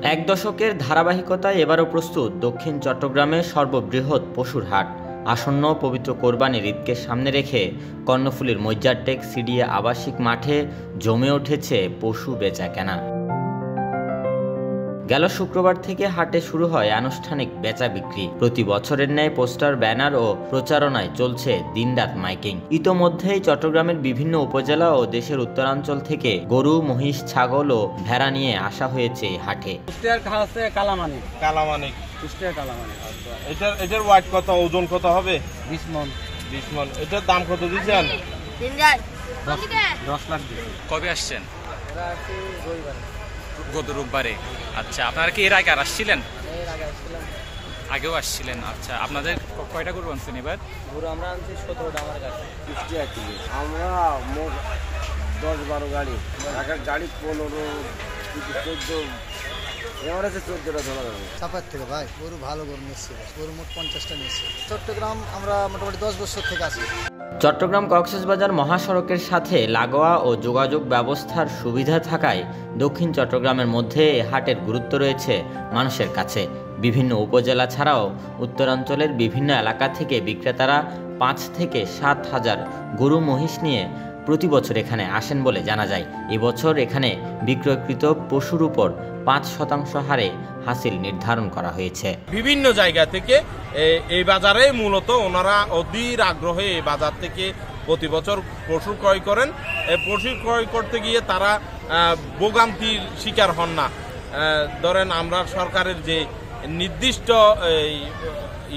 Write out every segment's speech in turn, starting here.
এক দশকের ধারাবাহিকতায় এবারও প্রস্তুত দক্ষিণ চট্টগ্রামের সর্ববৃহৎ পশুর হাট। আসন্ন পবিত্র কোরবানির ঈদকে সামনে রেখে কর্ণফুলীর মৈজারটেক সিডিএ আবাসিক মাঠে জমে উঠেছে পশু বেচাকেনা। গেল শুক্রবার থেকে হাটে শুরু হয় আনুষ্ঠানিক বেচা বিক্রি। প্রতি বছরের ন্যায় পোস্টার, ব্যানার ও প্রচারণায় চলছে দিনরাত মাইকিং। ইতোমধ্যেই চট্টগ্রামের বিভিন্ন উপজেলা ও দেশের উত্তরাঞ্চল থেকে গরু, মহিষ, ছাগল ও ভেড়া নিয়ে আসা হয়েছে হাটে। এটার ওয়েট কত, ওজন কত হবে? 20 মণ। এটার দাম কত দিয়েছেন? 10 লাখ। কবে আসছেন? গত রোববারে। আচ্ছা, আপনারা কি এর আগে আসছিলেন? আগেও আসছিলেন। আচ্ছা, আপনাদের কয়টা গরু আনছেন এবার? গরু আমরা আনছি 17টা আমার কাছে। কুষ্টিয়া থেকে আমরা মোট 10-12 গাড়ি, একটা গাড়ি 15-14 এভারেজে 14টা ধরা যাবে। চাপার থেকে ভাই গরু ভালো গরু নিচ্ছে, গরু মোট 50টা নিচ্ছে। চট্টগ্রাম আমরা মোটামুটি 10 বছর থেকে আছি। চট্টগ্রাম কক্সবাজার মহাসড়কের সাথে লাগোয়া ও যোগাযোগ ব্যবস্থার সুবিধা থাকায় দক্ষিণ চট্টগ্রামের মধ্যে এ হাটের গুরুত্ব রয়েছে মানুষের কাছে। বিভিন্ন উপজেলা ছাড়াও উত্তরাঞ্চলের বিভিন্ন এলাকা থেকে বিক্রেতারা 5 থেকে 7 হাজার গরু, মহিষ নিয়ে প্রতি বছর এখানে আসেন বলে জানা যায়। এবছর এখানে বিক্রয়কৃত পশুর উপর 5% হারে হাসিল নির্ধারণ করা হয়েছে। বিভিন্ন জায়গা থেকে এই বাজারে মূলত ওনারা অধীর আগ্রহে এই বাজার থেকে প্রতি বছর পশু ক্রয় করেন। পশু ক্রয় করতে গিয়ে তারা ভোগান্তির শিকার হন না। ধরেন আমরা সরকারের যে নির্দিষ্ট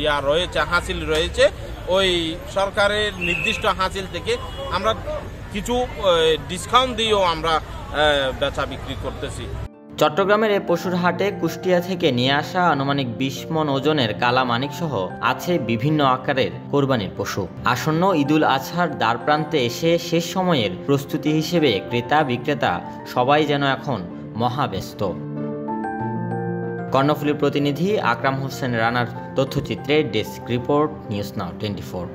ইয়া রয়েছে, হাসিল রয়েছে, ওই সরকারের নির্দিষ্ট হাসিল থেকে আমরা কিছু ডিসকাউন্ট দিয়েও আমরা বেচা বিক্রি করতেছি। চট্টগ্রামের এ পশুর হাটে কুষ্টিয়া থেকে নিয়ে আসা আনুমানিক 20 মণ ওজনের কালা মানিক সহ আছে বিভিন্ন আকারের কোরবানির পশু। আসন্ন ঈদুল আজহার দ্বারপ্রান্তে এসে শেষ সময়ের প্রস্তুতি হিসেবে ক্রেতা বিক্রেতা সবাই যেন এখন মহাব্যস্ত। কর্ণফুলীর প্রতিনিধি আকরাম হোসেন রানার তথ্যচিত্রে ডেস্ক রিপোর্ট, নিউজ নাও 24।